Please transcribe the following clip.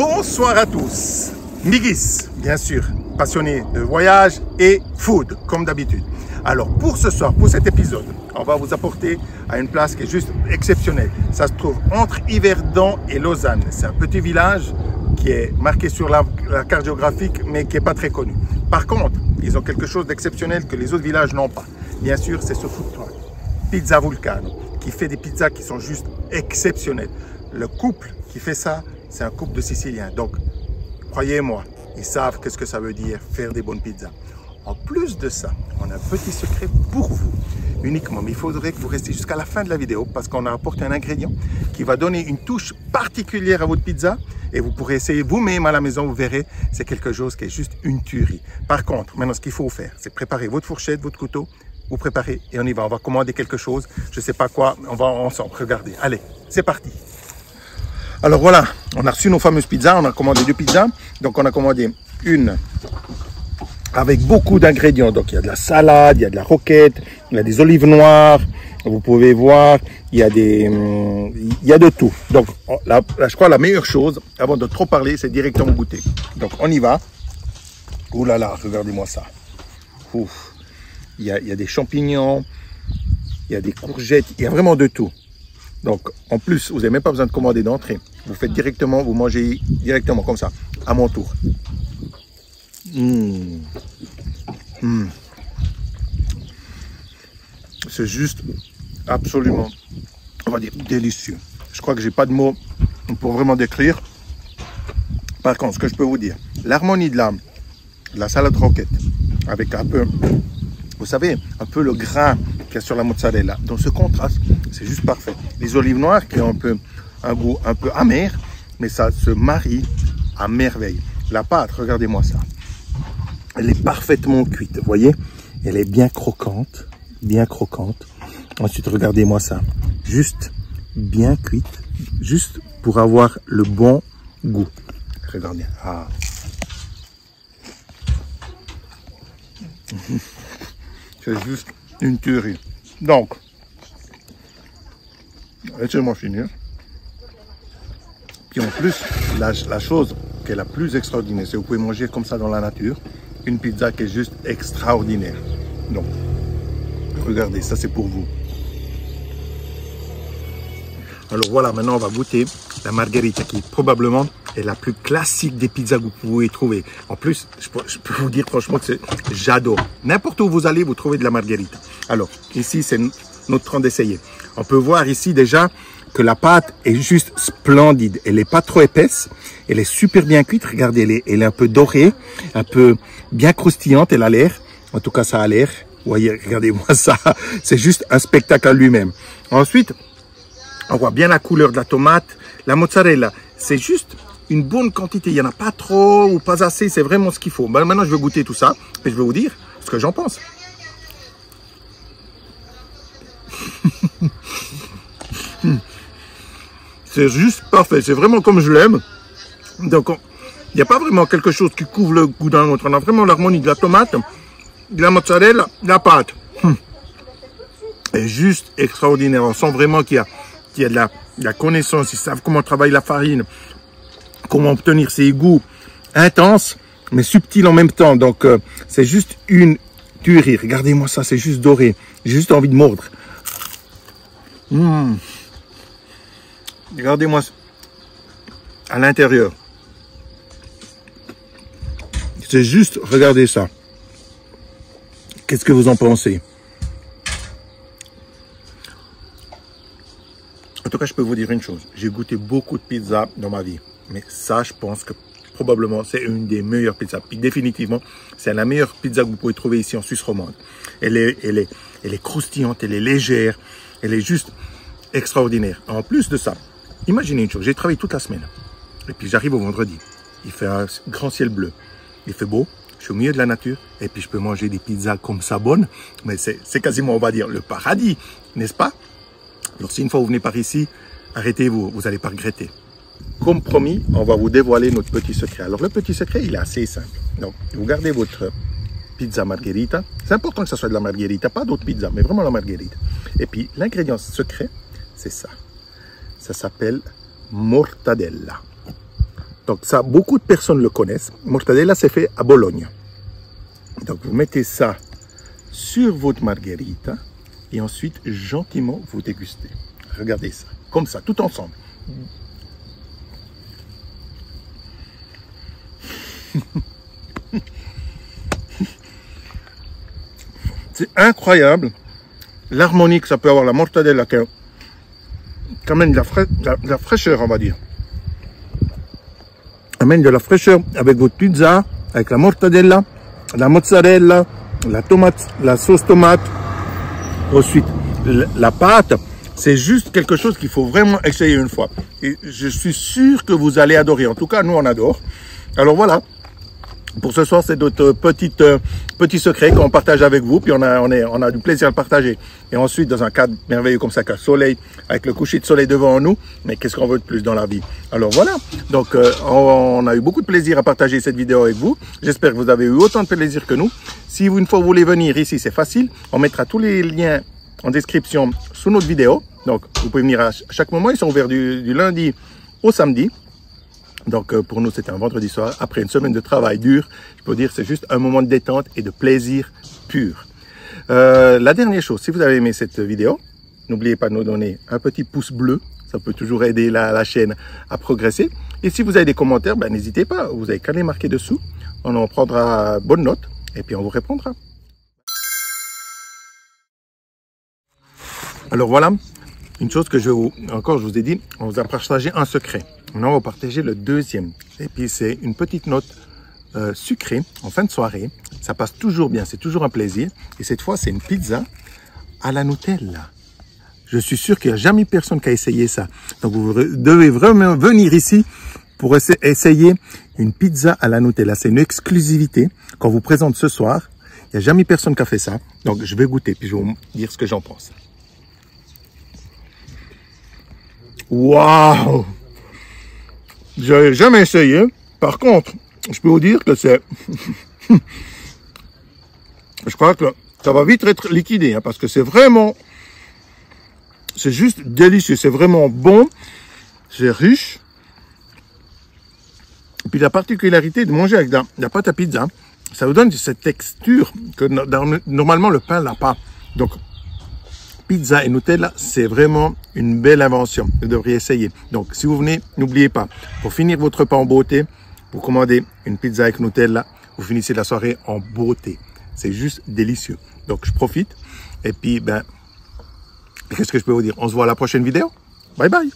Bonsoir à tous. Migis, bien sûr, passionné de voyage et food, comme d'habitude. Alors pour ce soir, pour cet épisode, on va vous apporter à une place qui est juste exceptionnelle. Ça se trouve entre Yverdon et Lausanne. C'est un petit village qui est marqué sur la carte géographique, mais qui n'est pas très connu. Par contre, ils ont quelque chose d'exceptionnel que les autres villages n'ont pas. Bien sûr, c'est ce food truck, Pizza Vulcano, qui fait des pizzas qui sont juste exceptionnelles. Le couple qui fait ça, c'est un couple de Siciliens. Donc, croyez-moi, ils savent qu'est-ce que ça veut dire faire des bonnes pizzas. En plus de ça, on a un petit secret pour vous, uniquement. Mais il faudrait que vous restiez jusqu'à la fin de la vidéo parce qu'on a apporté un ingrédient qui va donner une touche particulière à votre pizza. Et vous pourrez essayer vous-même à la maison, vous verrez, c'est quelque chose qui est juste une tuerie. Par contre, maintenant, ce qu'il faut faire, c'est préparer votre fourchette, votre couteau, vous préparez et on y va. On va commander quelque chose, je ne sais pas quoi, on va ensemble, regardez. Allez, c'est parti. Alors voilà, on a reçu nos fameuses pizzas, on a commandé 2 pizzas. Donc on a commandé une avec beaucoup d'ingrédients. Donc il y a de la salade, il y a de la roquette, il y a des olives noires. Vous pouvez voir, il y a de tout. Donc là, je crois la meilleure chose, avant de trop parler, c'est directement goûter. Donc on y va. Ouh là là, regardez-moi ça. Ouf. Il y a des champignons, il y a des courgettes, il y a vraiment de tout. Donc en plus, vous n'avez même pas besoin de commander d'entrée. Vous faites directement, vous mangez directement comme ça, à mon tour. C'est juste absolument, on va dire, délicieux. Je crois que j'ai pas de mots pour vraiment décrire. Par contre, ce que je peux vous dire, l'harmonie de la salade roquette, avec un peu, vous savez, un peu le grain qu'il y a sur la mozzarella. Donc ce contraste, c'est juste parfait. Les olives noires qui ont un goût un peu amer, mais ça se marie à merveille. La pâte, regardez-moi ça. Elle est parfaitement cuite, vous voyez? Elle est bien croquante, bien croquante. Ensuite, regardez-moi ça. Juste bien cuite, juste pour avoir le bon goût. Regardez. Ah. C'est juste une tuerie. Donc, laissez-moi finir. Puis en plus, la chose qui est la plus extraordinaire, c'est que vous pouvez manger comme ça dans la nature, une pizza qui est juste extraordinaire. Donc, regardez, ça c'est pour vous. Alors voilà, maintenant on va goûter la margherita qui probablement est la plus classique des pizzas que vous pouvez trouver. En plus, je peux vous dire franchement que j'adore. N'importe où vous allez, vous trouvez de la margherita. Alors, ici c'est notre temps d'essayer. On peut voir ici déjà que la pâte est juste splendide. Elle n'est pas trop épaisse. Elle est super bien cuite. Regardez, elle est un peu dorée, un peu bien croustillante. Elle a l'air. En tout cas, ça a l'air. Vous voyez, regardez-moi ça. C'est juste un spectacle à lui-même. Ensuite, on voit bien la couleur de la tomate. La mozzarella, c'est juste une bonne quantité. Il n'y en a pas trop ou pas assez. C'est vraiment ce qu'il faut. Ben, maintenant, je vais goûter tout ça. Et je vais vous dire ce que j'en pense. C'est juste parfait, c'est vraiment comme je l'aime. Donc, il n'y a pas vraiment quelque chose qui couvre le goût d'un autre. On a vraiment l'harmonie de la tomate, de la mozzarella, de la pâte. C'est juste extraordinaire. On sent vraiment qu'il y a de la connaissance. Ils savent comment travailler la farine, comment obtenir ces goûts intenses, mais subtils en même temps. Donc, c'est juste une tuerie. Regardez-moi ça, c'est juste doré. J'ai juste envie de mordre. Regardez-moi à l'intérieur. C'est juste, regardez ça. Qu'est-ce que vous en pensez? En tout cas, je peux vous dire une chose. J'ai goûté beaucoup de pizzas dans ma vie. Mais ça, je pense que probablement, c'est une des meilleures pizzas. Puis définitivement, c'est la meilleure pizza que vous pouvez trouver ici en Suisse romande. Elle est croustillante, elle est légère. Elle est juste extraordinaire. En plus de ça, imaginez une chose, j'ai travaillé toute la semaine. Et puis j'arrive au vendredi. Il fait un grand ciel bleu. Il fait beau. Je suis au milieu de la nature. Et puis je peux manger des pizzas comme ça bonnes. Mais c'est quasiment, on va dire, le paradis. N'est-ce pas? Alors si une fois vous venez par ici, arrêtez-vous. Vous n'allez pas regretter. Comme promis, on va vous dévoiler notre petit secret. Alors le petit secret, il est assez simple. Donc, vous gardez votre pizza margherita. C'est important que ce soit de la margherita, pas d'autres pizzas, mais vraiment la margherita. Et puis l'ingrédient secret, c'est ça. Ça s'appelle mortadella. Donc ça, beaucoup de personnes le connaissent. Mortadella, c'est fait à Bologne. Donc vous mettez ça sur votre margherita et ensuite gentiment vous dégustez. Regardez ça, comme ça, tout ensemble. C'est incroyable l'harmonie que ça peut avoir la mortadella qui amène de la fraîcheur, on va dire. Amène de la fraîcheur avec votre pizza, avec la mortadella, la mozzarella, la tomate, la sauce tomate. Ensuite, la pâte, c'est juste quelque chose qu'il faut vraiment essayer une fois. Et je suis sûr que vous allez adorer. En tout cas, nous, on adore. Alors voilà. Pour ce soir, c'est notre petit secret qu'on partage avec vous. Puis on a du plaisir à le partager. Et ensuite, dans un cadre merveilleux comme ça, qu'un soleil, avec le coucher de soleil devant nous. Mais qu'est-ce qu'on veut de plus dans la vie? Alors voilà. Donc, on a eu beaucoup de plaisir à partager cette vidéo avec vous. J'espère que vous avez eu autant de plaisir que nous. Si une fois vous voulez venir ici, c'est facile. On mettra tous les liens en description sous notre vidéo. Donc, vous pouvez venir à chaque moment. Ils sont ouverts du lundi au samedi. Donc pour nous, c'était un vendredi soir. Après une semaine de travail dur, je peux dire c'est juste un moment de détente et de plaisir pur. La dernière chose, si vous avez aimé cette vidéo, n'oubliez pas de nous donner un petit pouce bleu. Ça peut toujours aider la chaîne à progresser. Et si vous avez des commentaires, ben, n'hésitez pas. Vous avez qu'à les marquer dessous. On en prendra bonne note et puis on vous répondra. Alors voilà. Une chose que je vous ai dit, on vous a partagé un secret. Maintenant, on va partager le deuxième. Et puis, c'est une petite note sucrée en fin de soirée. Ça passe toujours bien, c'est toujours un plaisir. Et cette fois, c'est une pizza à la Nutella. Je suis sûr qu'il n'y a jamais personne qui a essayé ça. Donc, vous devez vraiment venir ici pour essayer une pizza à la Nutella. C'est une exclusivité qu'on vous présente ce soir. Il n'y a jamais personne qui a fait ça. Donc, je vais goûter, puis je vais vous dire ce que j'en pense. Waouh! J'ai jamais essayé. Par contre, je peux vous dire que c'est... je crois que ça va vite être liquidé, hein, parce que c'est vraiment... C'est juste délicieux. C'est vraiment bon. C'est riche. Et puis la particularité de manger avec de la pâte à pizza, ça vous donne cette texture que normalement le pain n'a pas. Donc, pizza et Nutella, c'est vraiment une belle invention. Vous devriez essayer. Donc, si vous venez, n'oubliez pas, pour finir votre repas en beauté, vous commandez une pizza avec Nutella, vous finissez la soirée en beauté. C'est juste délicieux. Donc, je profite. Et puis, ben, qu'est-ce que je peux vous dire? On se voit à la prochaine vidéo. Bye bye.